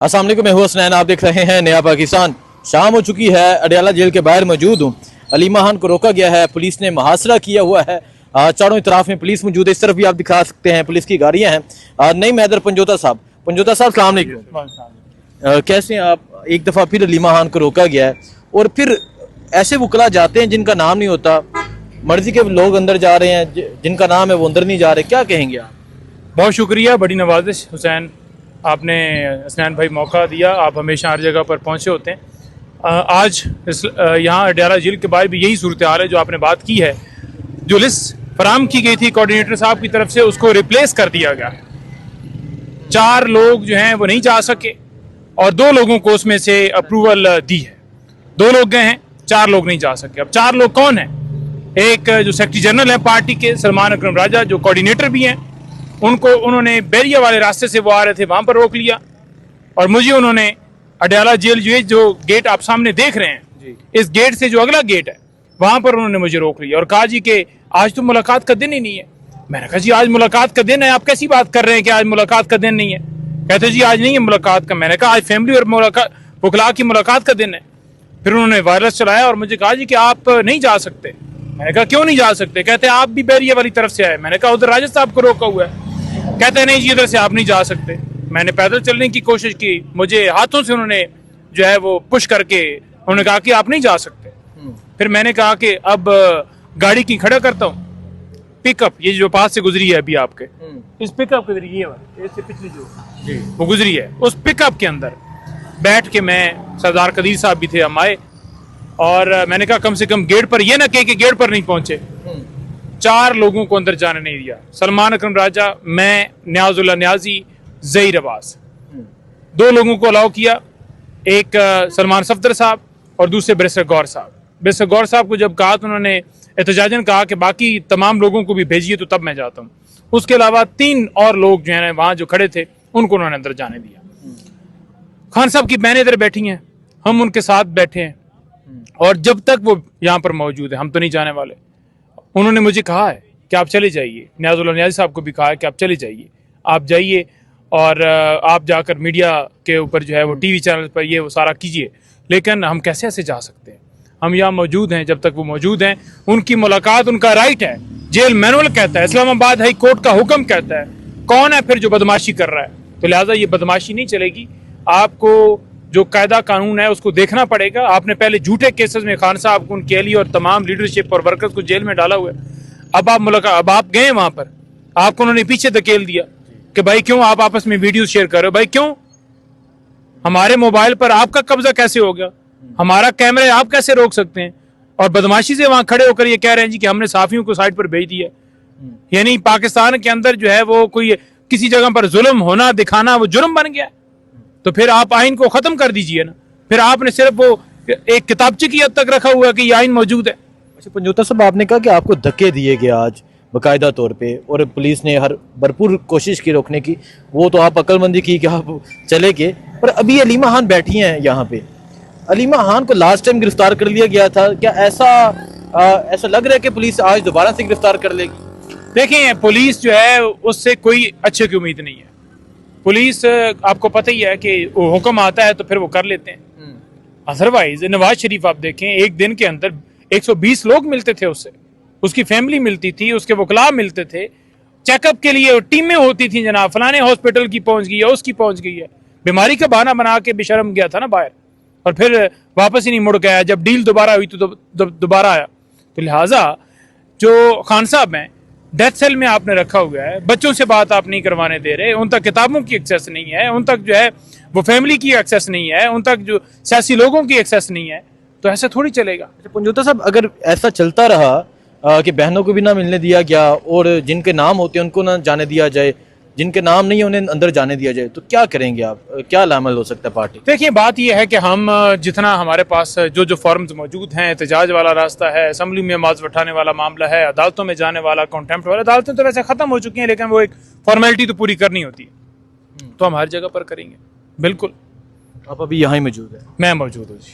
अस्सलाम वालेकुम, मैं हूं हसनैन। आप देख रहे हैं नया पाकिस्तान। शाम हो चुकी है, अडयाला जेल के बाहर मौजूद हूं। अलीमा खान को रोका गया है, पुलिस ने मुहासरा किया हुआ है। चारों तरफ में पुलिस मौजूद है। इस तरफ भी आप दिखा सकते हैं पुलिस की गाड़ियां हैं। नईम हैदर पंजोता साहब, सलाम अलैकुम। कैसे हैं आप? एक दफ़ा फिर अलीमा खान को रोका गया है और फिर ऐसे वकला जाते हैं जिनका नाम नहीं होता, मर्जी के लोग अंदर जा रहे हैं, जिनका नाम है वो अंदर नहीं जा रहे। क्या कहेंगे आप? बहुत शुक्रिया, बड़ी नवाजिश हुसैन, आपने हसनैन भाई मौका दिया। आप हमेशा हर जगह पर पहुँचे होते हैं। आज इस यहाँ अडयाला जेल के बाहर भी यही सूरत हाल है जो आपने बात की है। जो लिस्ट फराम की गई थी कोऑर्डिनेटर साहब की तरफ से, उसको रिप्लेस कर दिया गया। 4 लोग जो हैं वो नहीं जा सके और 2 लोगों को उसमें से अप्रूवल दी है। 2 लोग गए हैं, 4 लोग नहीं जा सके। अब 4 लोग कौन हैं? एक जो सेक्रेटरी जनरल है पार्टी के, सलमान अकरम राजा, जो कोऑर्डिनेटर भी हैं, उन्होंने बैरिया वाले रास्ते से वो आ रहे थे, वहां पर रोक लिया। और मुझे उन्होंने अडयाला जेल जो गेट आप सामने देख रहे हैं, इस गेट से जो अगला गेट है वहां पर उन्होंने मुझे रोक लिया और कहा जी कि आज तो मुलाकात का दिन ही नहीं है। मैंने कहा जी आज मुलाकात का दिन है, आप कैसी बात कर रहे हैं कि आज मुलाकात का दिन नहीं है? कहते जी आज नहीं है मुलाकात का। मैंने कहा आज फैमिली और वकला की मुलाकात का दिन है। फिर उन्होंने वायरस चलाया और मुझे कहा जी कि आप नहीं जा सकते। मैंने कहा क्यों नहीं जा सकते? कहते आप भी बैरिया वाली तरफ से आए। मैंने कहा उधर राजा साहब को रोका हुआ है। कहते हैं नहीं जी इधर से आप नहीं जा सकते। मैंने पैदल चलने की कोशिश की, मुझे हाथों से उन्होंने जो है वो पुश करके उन्होंने कहा कि आप नहीं जा सकते। फिर मैंने कहा कि अब गाड़ी की खड़ा करता हूँ। पिकअप ये जो पास से गुजरी है अभी आपके, इस पिकअप के जरिए इससे पिछली जो वो गुजरी है, उस पिकअप के अंदर बैठ के मैं, सरदार कदीर साहब भी थे, हम आए और मैंने कहा कम से कम गेट पर ये ना कहे कि गेट पर नहीं पहुंचे। 4 लोगों को अंदर जाने नहीं दिया। सलमान अकरम राजा, मैं, न्याजुल्लाह न्याजी, ज़हीर अब्बास, 2 लोगों को अलाउ किया। एक सलमान सफदर साहब और दूसरे बैरिस्टर गौर साहब। बैरिस्टर गौर साहब को जब कहा तो उन्होंने एहतजाजन कहा कि बाकी तमाम लोगों को भी भेजिए, तो तब मैं जाता हूँ। उसके अलावा 3 और लोग जो है वहाँ जो खड़े थे उनको उन्होंने अंदर जाने दिया। खान साहब की बहनें इधर बैठी हैं, हम उनके साथ बैठे हैं और जब तक वो यहाँ पर मौजूद है हम तो नहीं जाने वाले। उन्होंने मुझे कहा है कि आप चले जाइए। न्याजुल्लाह न्याजी साहब को भी कहा है कि आप चले जाइए, आप जाइए और आप जाकर मीडिया के ऊपर जो है वो टीवी चैनल पर ये वो सारा कीजिए। लेकिन हम कैसे ऐसे जा सकते हैं? हम यहाँ मौजूद हैं, जब तक वो मौजूद हैं उनकी मुलाकात उनका राइट है। जेल मैनुअल कहता है, इस्लामाबाद हाई कोर्ट का हुक्म कहता है। कौन है फिर जो बदमाशी कर रहा है? तो लिहाजा ये बदमाशी नहीं चलेगी। आपको जो कायदा कानून है उसको देखना पड़ेगा। आपने पहले झूठे केसेस में खान साहब को, उनकी अहली और तमाम लीडरशिप और वर्कर्स को जेल में डाला हुआ है। अब आप गए वहां पर, आपको उन्होंने पीछे धकेल दिया कि भाई क्यों आप आपस में वीडियो शेयर कर रहे हो? भाई क्यों? हमारे मोबाइल पर आपका कब्जा कैसे हो गया? हमारा कैमरा आप कैसे रोक सकते हैं? और बदमाशी से वहां खड़े होकर ये कह रहे हैं जी कि हमने साफियों को साइड पर भेज दिया। यानी पाकिस्तान के अंदर जो है वो कोई किसी जगह पर जुल्म होना दिखाना वो जुर्म बन गया। तो फिर आप आइन को खत्म कर दीजिए ना। फिर आपने सिर्फ वो एक किताबचे की हद तक रखा हुआ है कि ये आइन मौजूद है। अच्छा पंजोता साहब, आपने कहा कि आपको धक्के दिए गए आज बाकायदा तौर पे और पुलिस ने हर भरपूर कोशिश की रोकने की, वो तो आप अक्लमंदी की कि आप चले गए। पर अभी अलीमा खान बैठी हैं यहाँ पे। अलीमा खान को लास्ट टाइम गिरफ्तार कर लिया गया था, क्या ऐसा लग रहा है कि पुलिस आज दोबारा से गिरफ्तार कर लेगी? देखें, पुलिस जो है उससे कोई अच्छे की उम्मीद नहीं है। पुलिस, आपको पता ही है कि वो हुक्म आता है तो फिर वो कर लेते हैं। अदरवाइज नवाज शरीफ आप देखें, एक दिन के अंदर 120 लोग मिलते थे उससे, उसकी फैमिली मिलती थी, उसके वकला मिलते थे, चेकअप के लिए टीमें होती थी। जनाब फलाने हॉस्पिटल की पहुंच गई है, उसकी पहुंच गई है। बीमारी का बहाना बना के बेशर्म गया था ना बाहर और फिर वापस ही नहीं मुड़ गया। जब डील दोबारा हुई तो दोबारा आया। तो लिहाजा जो खान साहब हैं, डेथ सेल में आपने रखा हुआ है, बच्चों से बात आप नहीं करवाने दे रहे, उन तक किताबों की एक्सेस नहीं है, उन तक जो है वो फैमिली की एक्सेस नहीं है, उन तक जो सियासी लोगों की एक्सेस नहीं है। तो ऐसा थोड़ी चलेगा। पंजोता साहब, अगर ऐसा चलता रहा कि बहनों को भी ना मिलने दिया गया और जिनके नाम होते हैं उनको ना जाने दिया जाए, जिनके नाम नहीं है उन्हें अंदर जाने दिया जाए, तो क्या करेंगे आप? क्या लामल हो सकता है पार्टी? देखिए, बात यह है कि हम जितना हमारे पास जो फॉर्म्स मौजूद हैं, एहतजाज वाला रास्ता है, असम्बली में मार्च उठाने वाला मामला है, अदालतों में जाने वाला, कॉन्टेम्प्ट वाला, अदालतें तो वैसे खत्म हो चुकी हैं लेकिन वो एक फॉर्मेलिटी तो पूरी करनी होती है। तो हम हर जगह पर करेंगे। बिल्कुल। आप अभी यहाँ ही मौजूद है? मैं मौजूद हूँ।